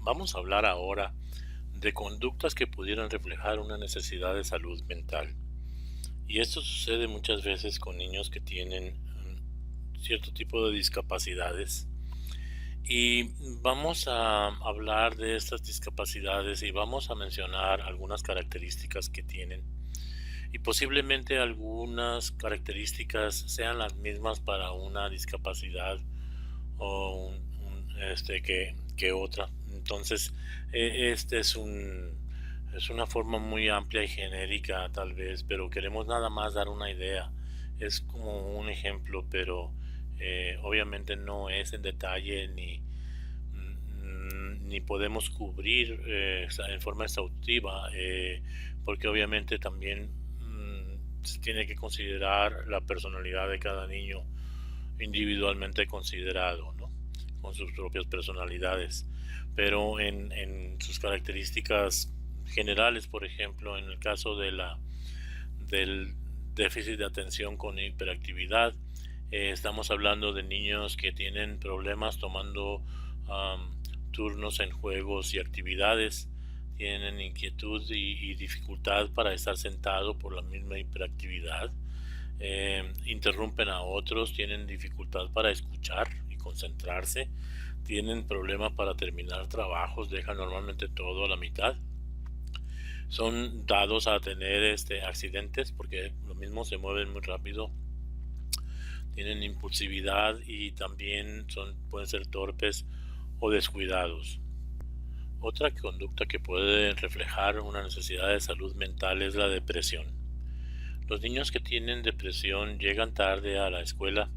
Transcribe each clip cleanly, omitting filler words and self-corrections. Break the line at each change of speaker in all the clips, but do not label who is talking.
Vamos a hablar ahora de conductas que pudieran reflejar una necesidad de salud mental. Y esto sucede muchas veces con niños que tienen cierto tipo de discapacidades. Y vamos a hablar de estas discapacidades y vamos a mencionar algunas características que tienen. Y posiblemente algunas características sean las mismas para una discapacidad o que otra. Entonces, este es una forma muy amplia y genérica tal vez, pero queremos nada más dar una idea. Es como un ejemplo, pero obviamente no es en detalle ni podemos cubrir en forma exhaustiva, porque obviamente también se tiene que considerar la personalidad de cada niño individualmente considerado, ¿no? Con sus propias personalidades. Pero en sus características generales, por ejemplo, en el caso del déficit de atención con hiperactividad, estamos hablando de niños que tienen problemas tomando turnos en juegos y actividades, tienen inquietud y dificultad para estar sentado por la misma hiperactividad, interrumpen a otros, tienen dificultad para escuchar y concentrarse, tienen problemas para terminar trabajos, dejan normalmente todo a la mitad, son dados a tener accidentes porque lo mismo se mueven muy rápido, tienen impulsividad y también pueden ser torpes o descuidados. Otra conducta que puede reflejar una necesidad de salud mental es la depresión. Los niños que tienen depresión llegan tarde a la escuela,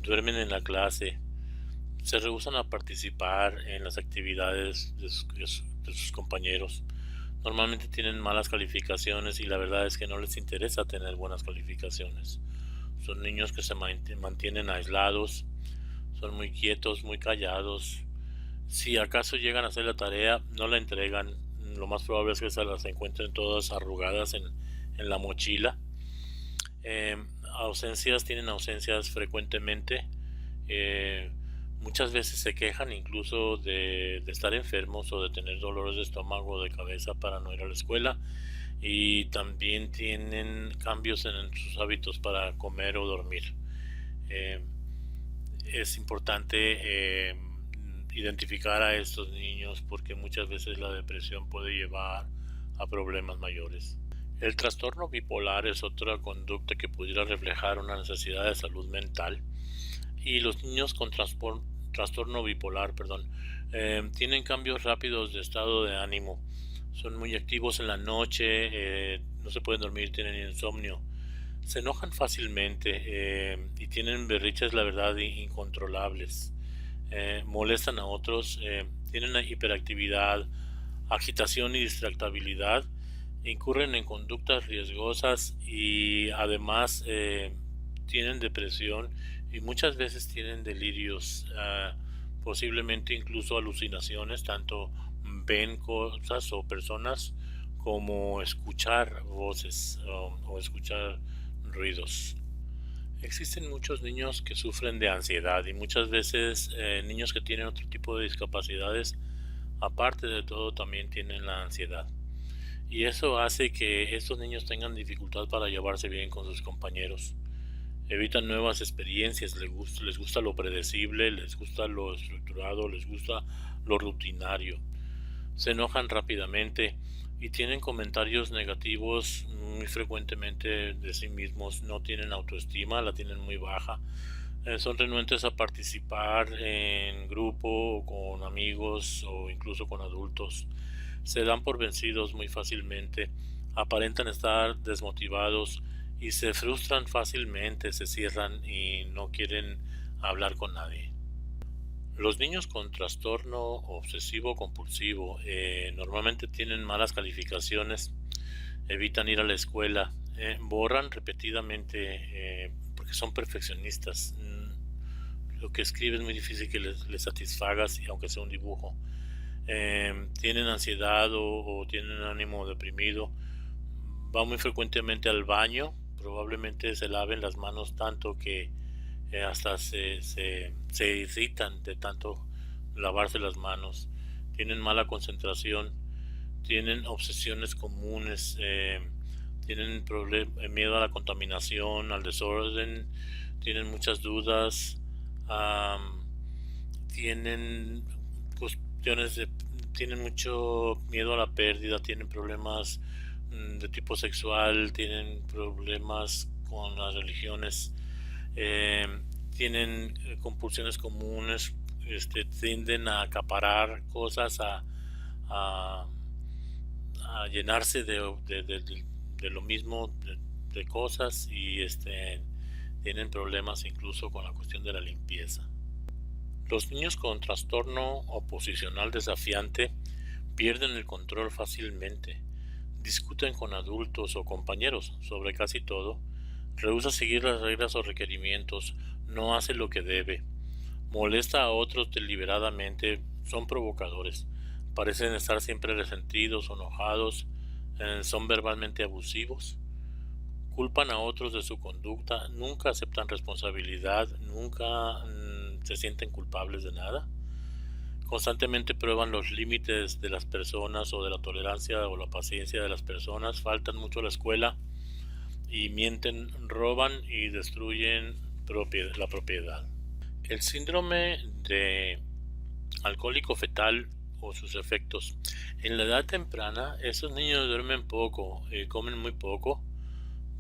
duermen en la clase, se rehúsan a participar en las actividades de sus compañeros. Normalmente tienen malas calificaciones y la verdad es que no les interesa tener buenas calificaciones. Son niños que se mantienen aislados, son muy quietos, muy callados. Si acaso llegan a hacer la tarea, no la entregan. Lo más probable es que se las encuentren todas arrugadas en la mochila. Tienen ausencias frecuentemente. Muchas veces se quejan incluso de estar enfermos o de tener dolores de estómago o de cabeza para no ir a la escuela. Y también tienen cambios en sus hábitos para comer o dormir. Eh, es importante identificar a estos niños porque muchas veces la depresión puede llevar a problemas mayores. El trastorno bipolar es otra conducta que pudiera reflejar una necesidad de salud mental, y los niños con trastorno bipolar, tienen cambios rápidos de estado de ánimo, son muy activos en la noche, no se pueden dormir, tienen insomnio, se enojan fácilmente y tienen berrinches, la verdad, incontrolables, molestan a otros, tienen hiperactividad, agitación y distractibilidad, incurren en conductas riesgosas y además tienen depresión y muchas veces tienen delirios, posiblemente incluso alucinaciones, tanto ven cosas o personas como escuchar voces o escuchar ruidos. Existen muchos niños que sufren de ansiedad y muchas veces niños que tienen otro tipo de discapacidades, aparte de todo, también tienen la ansiedad. Y eso hace que estos niños tengan dificultad para llevarse bien con sus compañeros. Evitan nuevas experiencias, les gusta lo predecible, les gusta lo estructurado, les gusta lo rutinario. Se enojan rápidamente y tienen comentarios negativos muy frecuentemente de sí mismos, no tienen autoestima, la tienen muy baja, son renuentes a participar en grupo o con amigos o incluso con adultos, se dan por vencidos muy fácilmente, aparentan estar desmotivados y se frustran fácilmente, se cierran y no quieren hablar con nadie. Los niños con trastorno obsesivo compulsivo normalmente tienen malas calificaciones, evitan ir a la escuela, borran repetidamente porque son perfeccionistas. Lo que escriben es muy difícil que les satisfaga, aunque sea un dibujo. Tienen ansiedad o tienen ánimo deprimido, van muy frecuentemente al baño, probablemente se laven las manos tanto que hasta se irritan de tanto lavarse las manos, tienen mala concentración, tienen obsesiones comunes, tienen miedo a la contaminación, al desorden, tienen muchas dudas, am, tienen cuestiones tienen mucho miedo a la pérdida, tienen problemas de tipo sexual, tienen problemas con las religiones, eh, tienen compulsiones comunes, tienden a acaparar cosas, a, a llenarse de lo mismo, de cosas, y tienen problemas incluso con la cuestión de la limpieza. Los niños con trastorno oposicional desafiante pierden el control fácilmente, discuten con adultos o compañeros sobre casi todo, rehúsa seguir las reglas o requerimientos, no hace lo que debe, molesta a otros deliberadamente, son provocadores, parecen estar siempre resentidos o enojados, son verbalmente abusivos, culpan a otros de su conducta, nunca aceptan responsabilidad, nunca se sienten culpables de nada, constantemente prueban los límites de las personas o de la tolerancia o la paciencia de las personas, faltan mucho a la escuela y mienten, roban y destruyen la propiedad. El síndrome de alcohólico fetal o sus efectos. En la edad temprana, esos niños duermen poco, comen muy poco,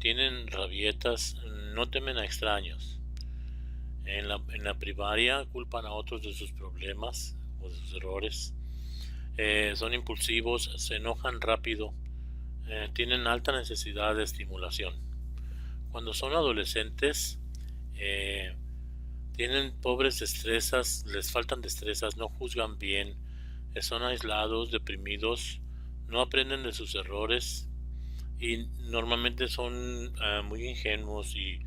tienen rabietas, no temen a extraños. En la primaria culpan a otros de sus problemas o de sus errores. Son impulsivos, se enojan rápido, tienen alta necesidad de estimulación. Cuando son adolescentes, tienen pobres destrezas, les faltan destrezas, no juzgan bien, son aislados, deprimidos, no aprenden de sus errores y normalmente son muy ingenuos y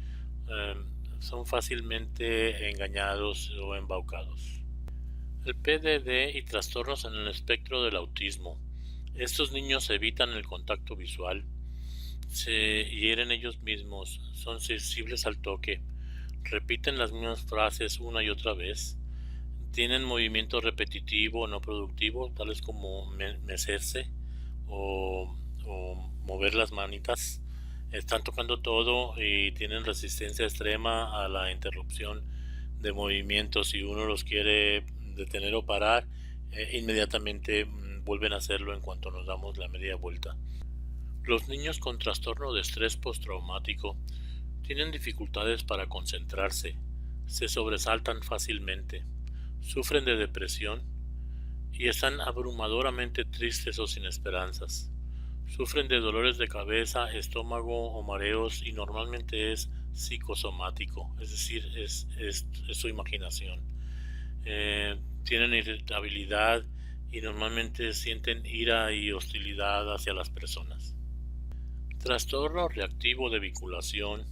son fácilmente engañados o embaucados. El PDD y trastornos en el espectro del autismo. Estos niños evitan el contacto visual, se hieren ellos mismos, son sensibles al toque, repiten las mismas frases una y otra vez, tienen movimiento repetitivo no productivo, tales como mecerse o mover las manitas. Están tocando todo y tienen resistencia extrema a la interrupción de movimientos. Si uno los quiere detener o parar, inmediatamente vuelven a hacerlo en cuanto nos damos la media vuelta. Los niños con trastorno de estrés postraumático tienen dificultades para concentrarse, se sobresaltan fácilmente, sufren de depresión y están abrumadoramente tristes o sin esperanzas. Sufren de dolores de cabeza, estómago o mareos y normalmente es psicosomático, es decir, es su imaginación. Tienen irritabilidad y normalmente sienten ira y hostilidad hacia las personas. Trastorno reactivo de vinculación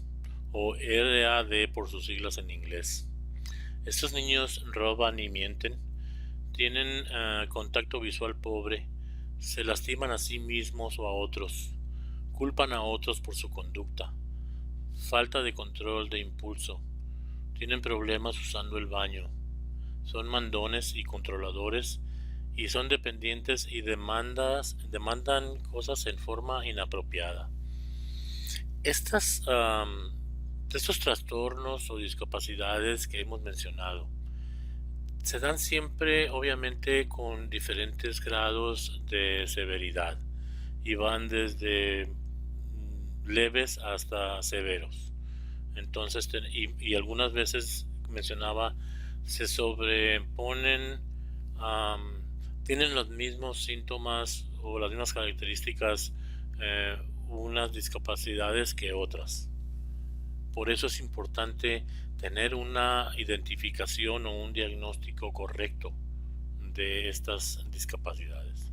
o RAD por sus siglas en inglés. Estos niños roban y mienten, tienen contacto visual pobre, se lastiman a sí mismos o a otros, culpan a otros por su conducta, falta de control de impulso, tienen problemas usando el baño, son mandones y controladores y son dependientes y demandan cosas en forma inapropiada. Estos trastornos o discapacidades que hemos mencionado se dan siempre, obviamente, con diferentes grados de severidad y van desde leves hasta severos. Entonces, y algunas veces mencionaba, se sobreponen, tienen los mismos síntomas o las mismas características unas discapacidades que otras. Por eso es importante tener una identificación o un diagnóstico correcto de estas discapacidades.